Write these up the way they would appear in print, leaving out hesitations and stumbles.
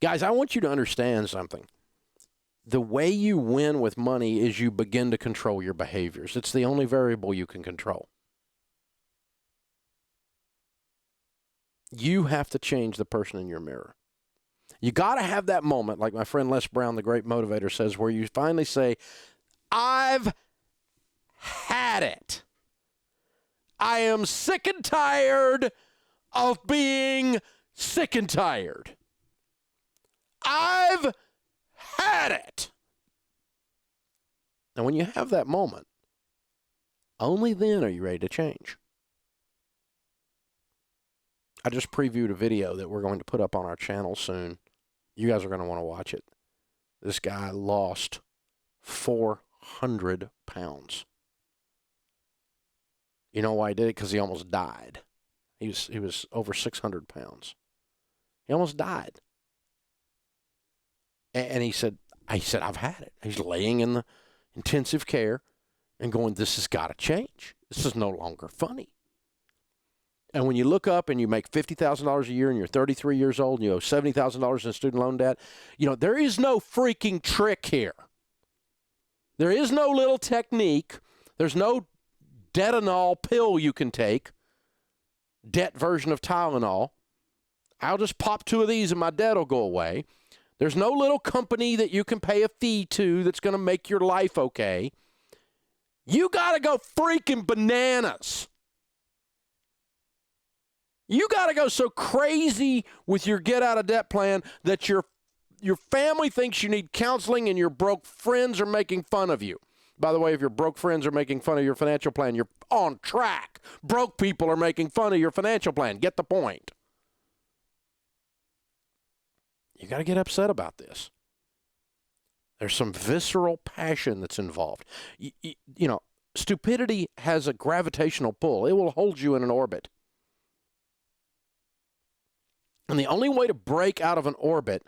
Guys, I want you to understand something. The way you win with money is you begin to control your behaviors. It's the only variable you can control. You have to change the person in your mirror. You got to have that moment, like my friend Les Brown, the great motivator, says, where you finally say, I've had it. I am sick and tired of being sick and tired. I've had it. And when you have that moment, only then are you ready to change. I just previewed a video that we're going to put up on our channel soon. You guys are going to want to watch it. This guy lost 400 pounds. You know why he did it? Because he almost died. He was over 600 pounds. He almost died. And he said, I've had it. He's laying in the intensive care and going, this has got to change. This is no longer funny. And when you look up and you make $50,000 a year and you're 33 years old and you owe $70,000 in student loan debt, you know, there is no freaking trick here. There is no little technique. There's no Detanol pill you can take, debt version of Tylenol. I'll just pop 2 of these and my debt will go away. There's no little company that you can pay a fee to that's going to make your life okay. You got to go freaking bananas. You got to go so crazy with your get-out-of-debt plan that your family thinks you need counseling and your broke friends are making fun of you. By the way, if your broke friends are making fun of your financial plan, you're on track. Broke people are making fun of your financial plan. Get the point. You got to get upset about this. There's some visceral passion that's involved. You know, stupidity has a gravitational pull. It will hold you in an orbit. And the only way to break out of an orbit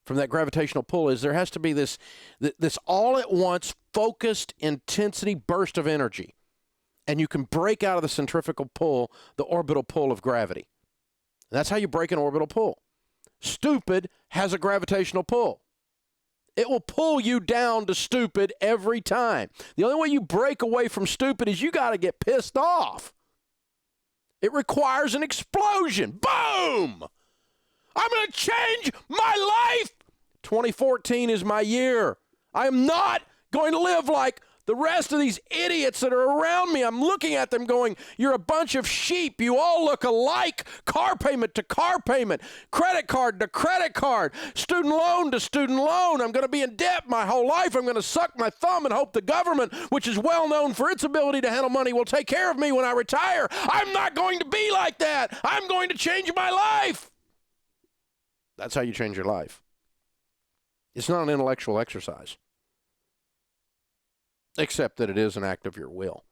from that gravitational pull is there has to be this all-at-once focused intensity burst of energy. And you can break out of the centrifugal pull, the orbital pull of gravity. And that's how you break an orbital pull. Stupid has a gravitational pull. It will pull you down to stupid every time. The only way you break away from stupid is you got to get pissed off. It requires an explosion. Boom! I'm going to change my life. 2014 is my year. I am not going to live like the rest of these idiots that are around me. I'm looking at them going, you're a bunch of sheep. You all look alike. Car payment to car payment, credit card to credit card, student loan to student loan. I'm going to be in debt my whole life. I'm going to suck my thumb and hope the government, which is well known for its ability to handle money, will take care of me when I retire. I'm not going to be like that. I'm going to change my life. That's how you change your life. It's not an intellectual exercise. Except that it is an act of your will.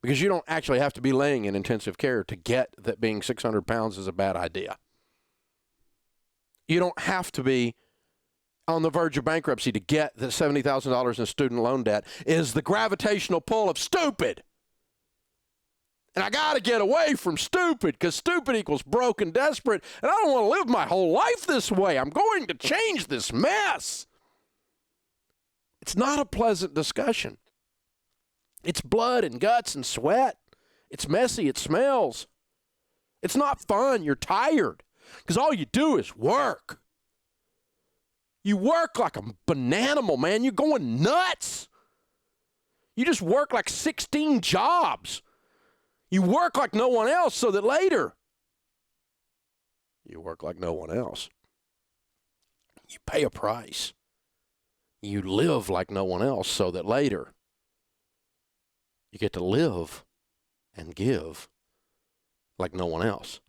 Because you don't actually have to be laying in intensive care to get that being 600 pounds is a bad idea. You don't have to be on the verge of bankruptcy to get that $70,000 in student loan debt is the gravitational pull of stupid. And I got to get away from stupid because stupid equals broke and desperate. And I don't want to live my whole life this way. I'm going to change this mess. It's not a pleasant discussion. It's blood and guts and sweat. It's messy. It smells. It's not fun. You're tired because all you do is work. You work like a bananimal, man. You're going nuts. You just work like 16 jobs. You work like no one else so that later you work like no one else. You pay a price. You live like no one else so that later you get to live and give like no one else.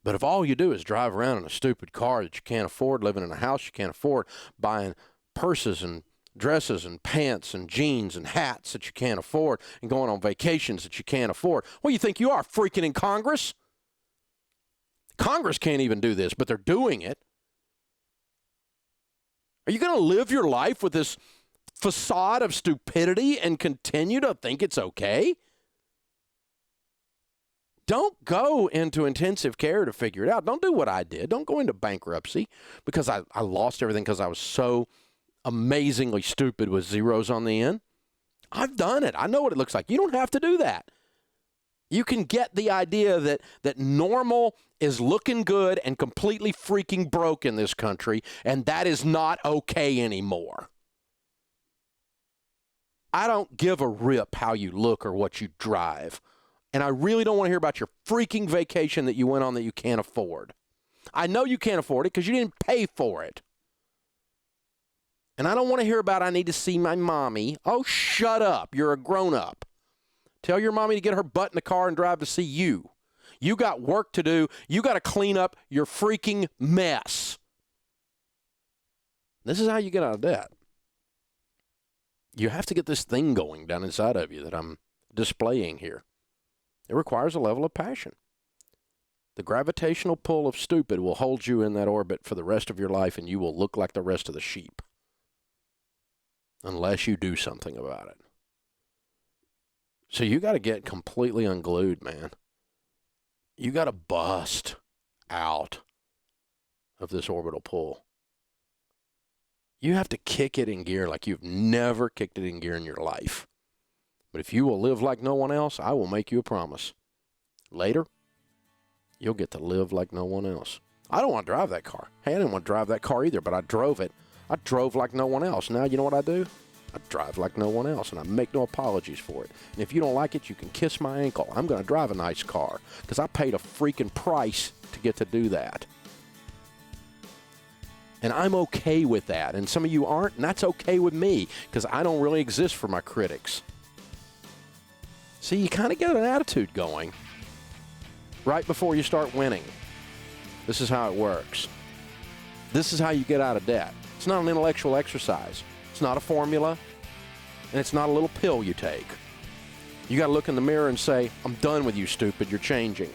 But if all you do is drive around in a stupid car that you can't afford, living in a house you can't afford, buying purses and dresses and pants and jeans and hats that you can't afford, and going on vacations that you can't afford, what do you think you are, freaking in Congress? Congress can't even do this, but they're doing it. Are you going to live your life with this facade of stupidity and continue to think it's okay? Don't go into intensive care to figure it out. Don't do what I did. Don't go into bankruptcy because I lost everything because I was so amazingly stupid with zeros on the end. I've done it. I know what it looks like. You don't have to do that. You can get the idea that normal is looking good and completely freaking broke in this country, and that is not okay anymore. I don't give a rip how you look or what you drive. And I really don't want to hear about your freaking vacation that you went on that you can't afford. I know you can't afford it because you didn't pay for it. And I don't want to hear about I need to see my mommy. Oh, shut up. You're a grown-up. Tell your mommy to get her butt in the car and drive to see you. You got work to do. You got to clean up your freaking mess. This is how you get out of debt. You have to get this thing going down inside of you that I'm displaying here. It requires a level of passion. The gravitational pull of stupid will hold you in that orbit for the rest of your life, and you will look like the rest of the sheep. Unless you do something about it. So you got to get completely unglued, man. You got to bust out of this orbital pull. You have to kick it in gear like you've never kicked it in gear in your life. But if you will live like no one else, I will make you a promise. Later, you'll get to live like no one else. I don't want to drive that car. Hey, I didn't want to drive that car either, but I drove it. I drove like no one else. Now, you know what I do? I drive like no one else, and I make no apologies for it. And if you don't like it, you can kiss my ankle. I'm going to drive a nice car because I paid a freaking price to get to do that. And I'm okay with that. And some of you aren't, and that's okay with me because I don't really exist for my critics. See, you kind of get an attitude going right before you start winning. This is how it works. This is how you get out of debt. It's not an intellectual exercise. It's not a formula, and it's not a little pill you take. You got to look in the mirror and say, I'm done with you, stupid. You're changing.